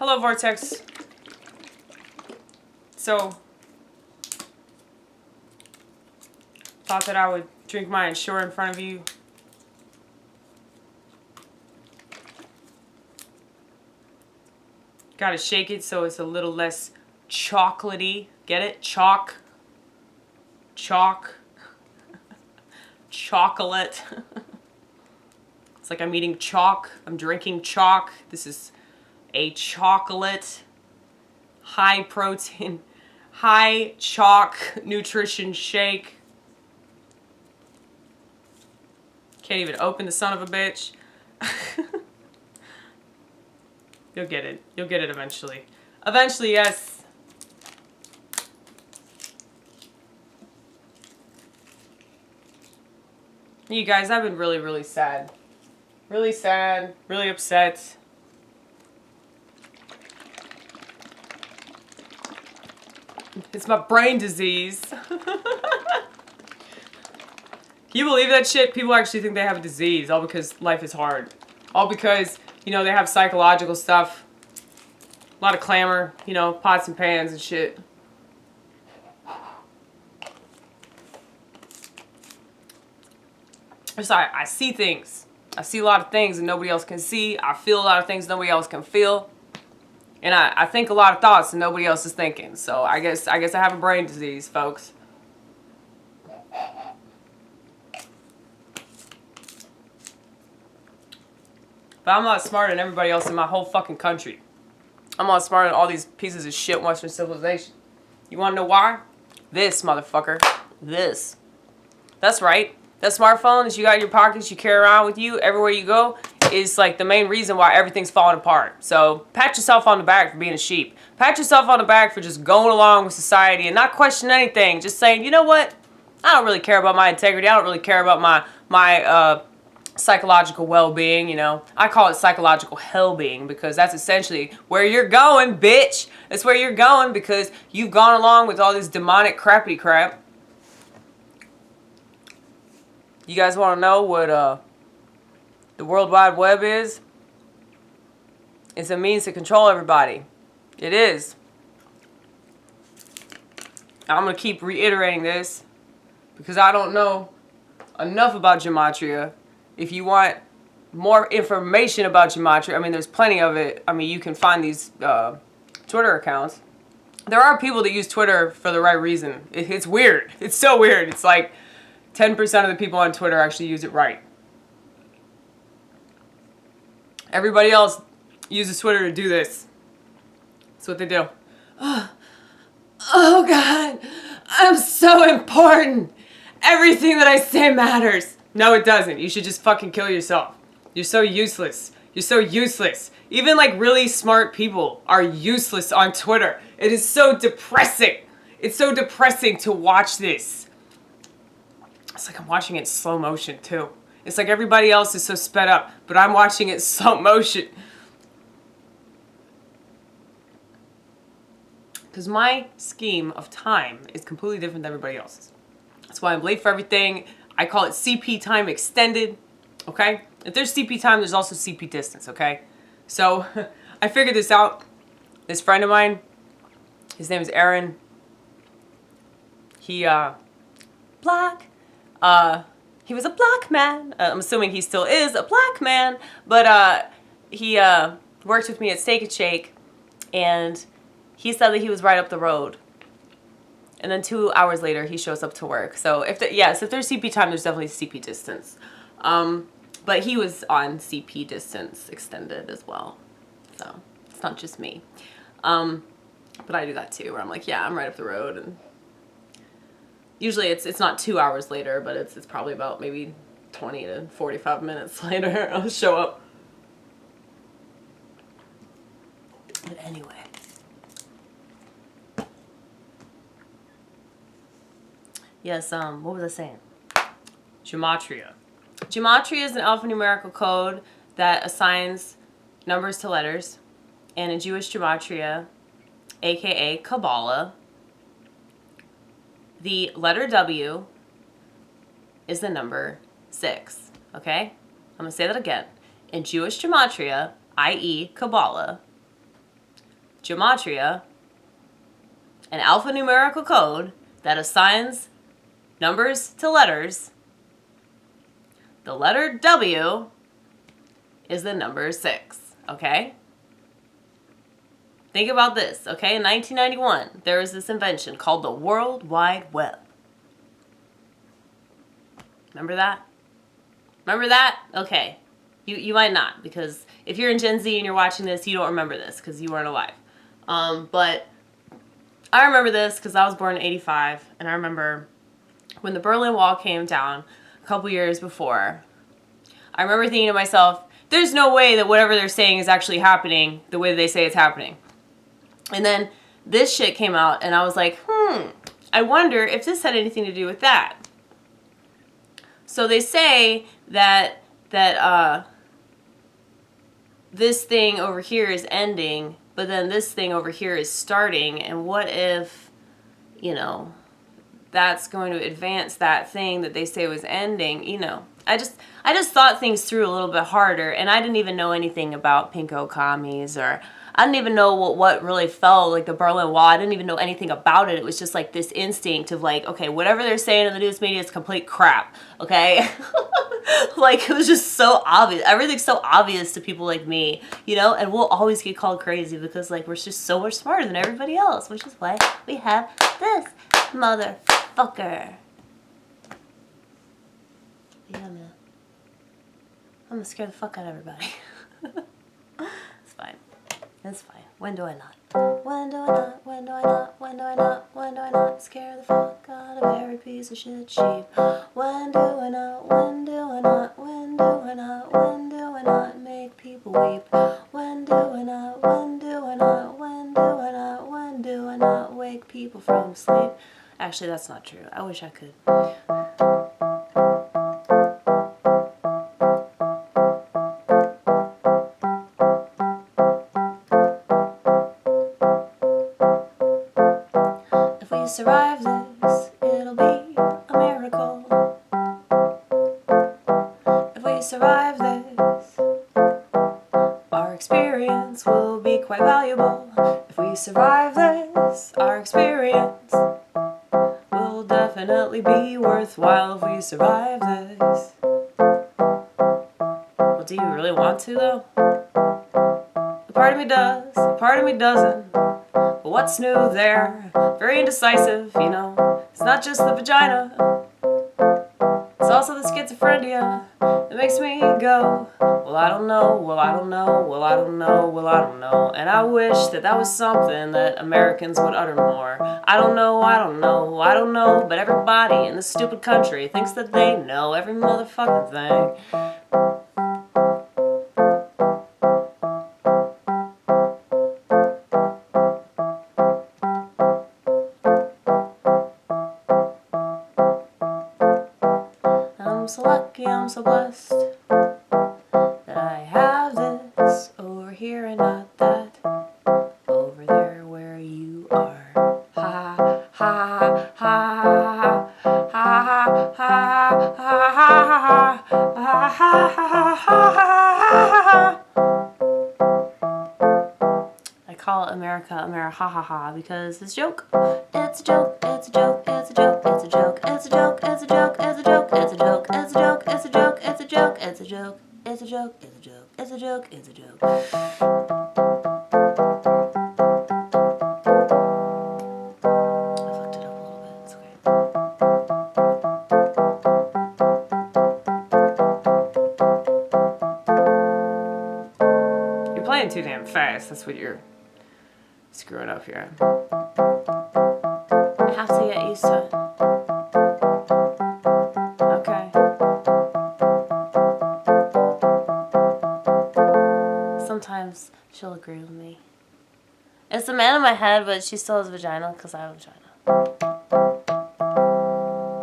Hello, Vortex. So, thought that I would drink my Ensure in front of you. Gotta shake it so it's a little less chocolatey. Get it? Chalk. Chocolate. It's like I'm eating chalk. I'm drinking chalk. This is a chocolate, high protein, high chalk nutrition shake. Can't even open the son of a bitch. You'll get it. You'll get it eventually. Eventually, yes. You guys, I've been really, really sad. Really sad. Really upset. It's my brain disease. Can you believe that shit? People actually think they have a disease all because life is hard. All because, you know, they have psychological stuff. A lot of clamor, you know, pots and pans and shit. So I see things. I see a lot of things that nobody else can see. I feel a lot of things nobody else can feel. And I think a lot of thoughts that nobody else is thinking. So I guess I have a brain disease, folks. But I'm a lot smarter than everybody else in my whole fucking country. I'm a lot smarter than all these pieces of shit Western civilization. You wanna know why? This, motherfucker. This. That's right. That smartphone that you got in your pockets, you carry around with you everywhere you go, is like the main reason why everything's falling apart. So pat yourself on the back for being a sheep. Pat yourself on the back for just going along with society and not questioning anything. Just saying, you know what? I don't really care about my integrity. I don't really care about my psychological well-being, you know. I call it psychological hell-being because that's essentially where you're going, bitch. That's where you're going because you've gone along with all this demonic crappy crap. You guys want to know what the World Wide Web is? It's a means to control everybody. It is. I'm going to keep reiterating this because I don't know enough about gematria. If you want more information about gematria, I mean, there's plenty of it. I mean, you can find these Twitter accounts. There are people that use Twitter for the right reason. It's weird. It's so weird. It's like 10% of the people on Twitter actually use it right. Everybody else uses Twitter to do this. That's what they do. Oh God, I'm so important. Everything that I say matters. No, it doesn't. You should just fucking kill yourself. You're so useless. You're so useless. Even like really smart people are useless on Twitter. It is so depressing. It's so depressing to watch this. It's like I'm watching it in slow motion too. It's like everybody else is so sped up, but I'm watching it in slow motion. Because my scheme of time is completely different than everybody else's. That's why I'm late for everything. I call it CP time extended, okay? If there's CP time, there's also CP distance, okay? So I figured this out. This friend of mine, his name is Aaron. He black. He was a black man. I'm assuming he still is a black man, but he worked with me at Steak and Shake, and he said that he was right up the road. And then 2 hours later, he shows up to work. So if there's CP time, there's definitely CP distance. But he was on CP distance extended as well. So it's not just me. But I do that too, where I'm like, yeah, I'm right up the road. And usually it's not 2 hours later, but it's probably about maybe 20 to 45 minutes later I'll show up. But anyway. Yes, what was I saying? Gematria. Gematria is an alphanumerical code that assigns numbers to letters. And in Jewish gematria, aka Kabbalah, the letter W is the number 6. Okay? I'm going to say that again. In Jewish gematria, i.e. Kabbalah, gematria, an alphanumerical code that assigns numbers to letters, the letter W is the number 6, okay? Think about this, okay? In 1991, there was this invention called the World Wide Web. Remember that? Remember that? Okay. You might not, because if you're in Gen Z and you're watching this, you don't remember this because you weren't alive. But I remember this because I was born in 85, and I remember when the Berlin Wall came down a couple years before. I remember thinking to myself, there's no way that whatever they're saying is actually happening the way they say it's happening. And then this shit came out, and I was like, I wonder if this had anything to do with that. So they say that this thing over here is ending, but then this thing over here is starting, and what if, you know, that's going to advance that thing that they say was ending, you know. I just thought things through a little bit harder, and I didn't even know anything about pinko commies, or I didn't even know what really fell, like the Berlin Wall. I didn't even know anything about it. It was just like this instinct of like, okay, whatever they're saying in the news media is complete crap, okay? Like, it was just so obvious. Everything's so obvious to people like me, you know? And we'll always get called crazy because, like, we're just so much smarter than everybody else, which is why we have this motherfucker. Yeah, man. I'm gonna scare the fuck out of everybody. It's fine. It's fine. When do I not? When do I not? When do I not? When do I not? When do I not scare the fuck out of every piece of shit sheep? When do I not? When do I not? When do I not? When do I not make people weep? When do I not? When do I not? When do I not? When do I not wake people from sleep? Actually, that's not true. I wish I could. Survive this, it'll be a miracle. If we survive this, our experience will be quite valuable. If we survive this, our experience will definitely be worthwhile. If we survive this. Well, do you really want to, though? A part of me does, a part of me doesn't. But what's new there? Very indecisive, you know. It's not just the vagina. It's also the schizophrenia that makes me go, well, I don't know, well, I don't know, well, I don't know, well, I don't know. And I wish that that was something that Americans would utter more. I don't know, I don't know, I don't know. But everybody in this stupid country thinks that they know every motherfucking thing. I'm so lucky, I'm so blessed that I have this over here and not that over there where you are. Ha ha ha ha ha ha ha ha ha. I call America hahaha because it's a joke. It's a joke. It's a joke. It's a joke. It's a joke. It's a joke. It's a joke. It's a joke. It's a joke. It's a joke. It's a joke. It's a joke. It's a joke. It's a joke. It's a joke. It's a joke. It's a joke. I fucked it up a little bit. It's okay. You're playing too damn fast. That's what you're screwing up here. I have to get used to it. Okay. Sometimes she'll agree with me. It's a man in my head, but she still has a vagina because I have a vagina.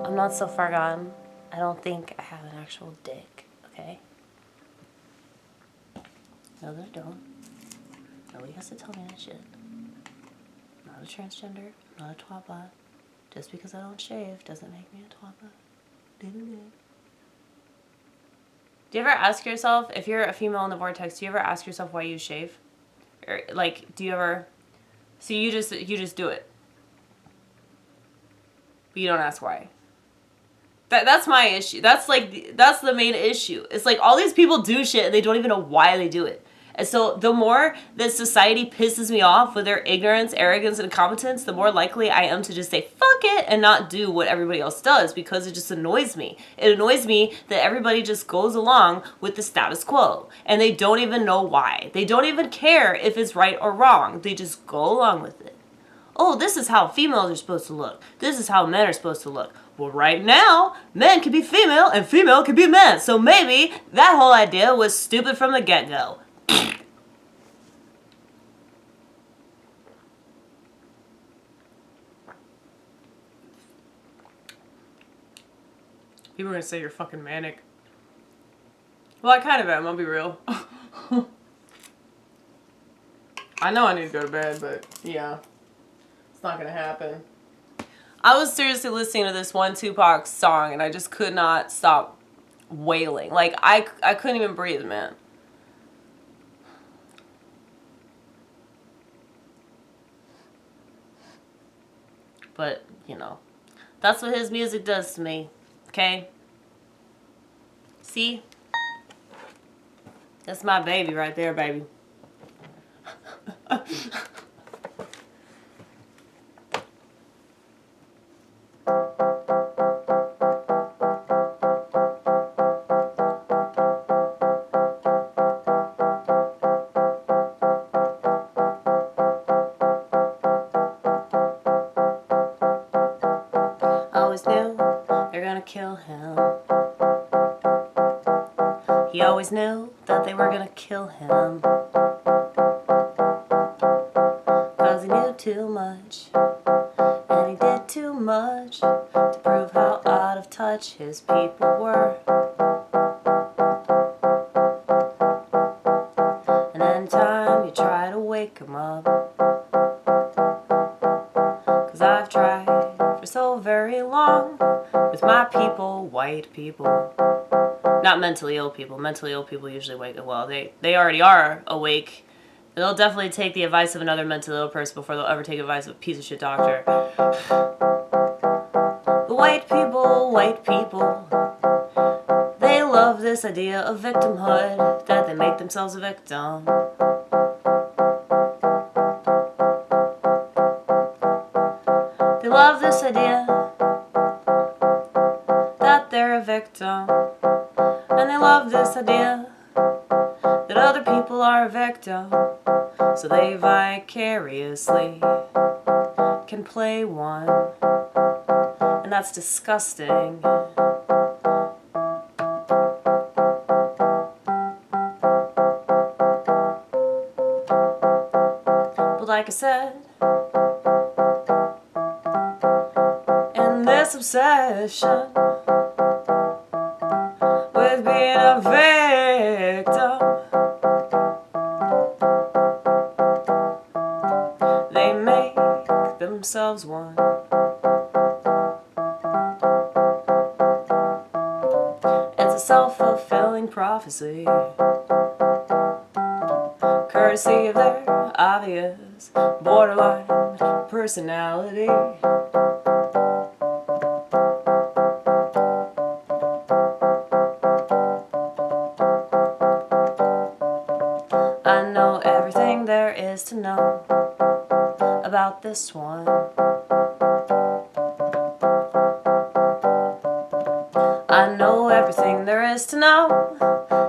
I'm not so far gone. I don't think I have an actual dick, okay? No, that I don't. Nobody has to tell me that shit. I'm not a transgender, I'm not a twat bot. Just because I don't shave doesn't make me a twat bot. Do you ever ask yourself, if you're a female in the vortex, do you ever ask yourself why you shave? Or, like, do you ever, So you just do it. But you don't ask why. That's my issue. That's the main issue. It's like all these people do shit and they don't even know why they do it. And so the more that society pisses me off with their ignorance, arrogance, and incompetence, the more likely I am to just say, fuck it, and not do what everybody else does, because it just annoys me. It annoys me that everybody just goes along with the status quo, and they don't even know why. They don't even care if it's right or wrong. They just go along with it. Oh, this is how females are supposed to look. This is how men are supposed to look. Well, right now, men can be female and female can be men. So maybe that whole idea was stupid from the get-go. People are gonna say you're fucking manic. Well, I kind of am, I'll be real. I know I need to go to bed, but yeah. It's not gonna happen. I was seriously listening to this one Tupac song and I just could not stop wailing. Like, I couldn't even breathe, man. But, you know, that's what his music does to me. Okay? See? That's my baby right there, baby. Always knew they're gonna kill him. He always knew that they were gonna kill him. 'Cause he knew too much. And he did too much to prove how out of touch his people were. And anytime you try to wake him up, 'cause I've tried for so very long with my people, white people. Not mentally ill people. Mentally ill people usually wake up. Well, they already are awake. They'll definitely take the advice of another mentally ill person before they'll ever take advice of a piece of shit doctor. The white people, they love this idea of victimhood, that they make themselves a victim. They love this idea that they're a victim. And they love this idea that other people are a victim. So they vicariously can play one. And that's disgusting. But like I said, in this obsession with being a victim, they make themselves one. It's a self-fulfilling prophecy, courtesy of their obvious borderline personality. I know everything there is to know about this one. I know everything there is to know,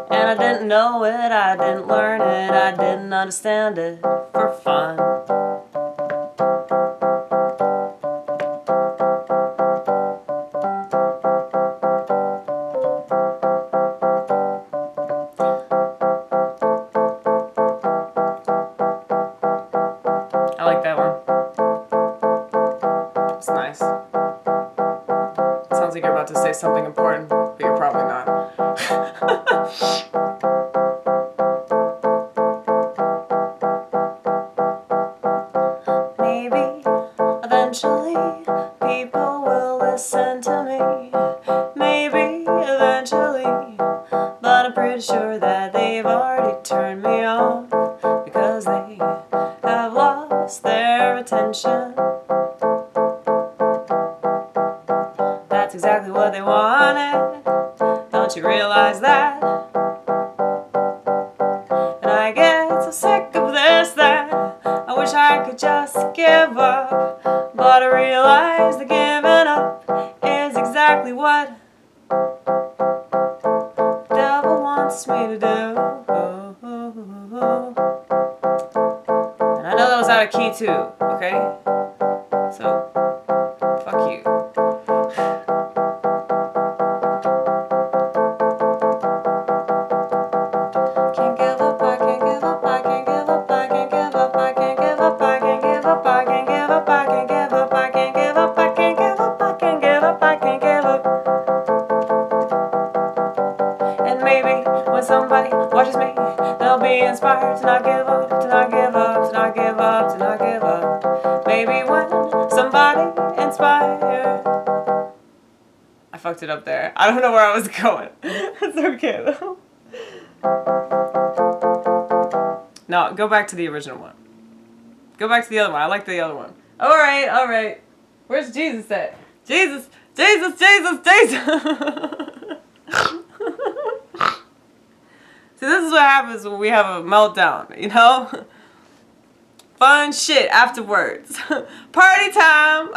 and I didn't know it, I didn't learn it, I didn't understand it for fun. I like that one. It's nice. It sounds like you're about to say something important, but you're probably not. Maybe eventually people will listen to me. Maybe eventually, but I'm pretty sure that they've already turned me off because they have lost their exactly what they wanted. Don't you realize that? And I get so sick of this that I wish I could just give up. But I realize that giving up is exactly what the devil wants me to do. And I know that was out of key too, okay? So, fuck you. Can't give up, I can't give up, I can't give up, I can't give up, I can't give up, I can't give up, I can't give up, I can't give up, I can't give up, I can't give up, I can't give up, I can't give up. And maybe when somebody watches me, they'll be inspired to not give up, to not give up, to not give up, to not give up. Maybe when somebody inspired. I fucked it up there. I don't know where I was going. It's okay though. No, go back to the original one. Go back to the other one. I like the other one. Alright, alright. Where's Jesus at? Jesus, Jesus, Jesus, Jesus! See, this is what happens when we have a meltdown, you know? Fun shit afterwards. Party time!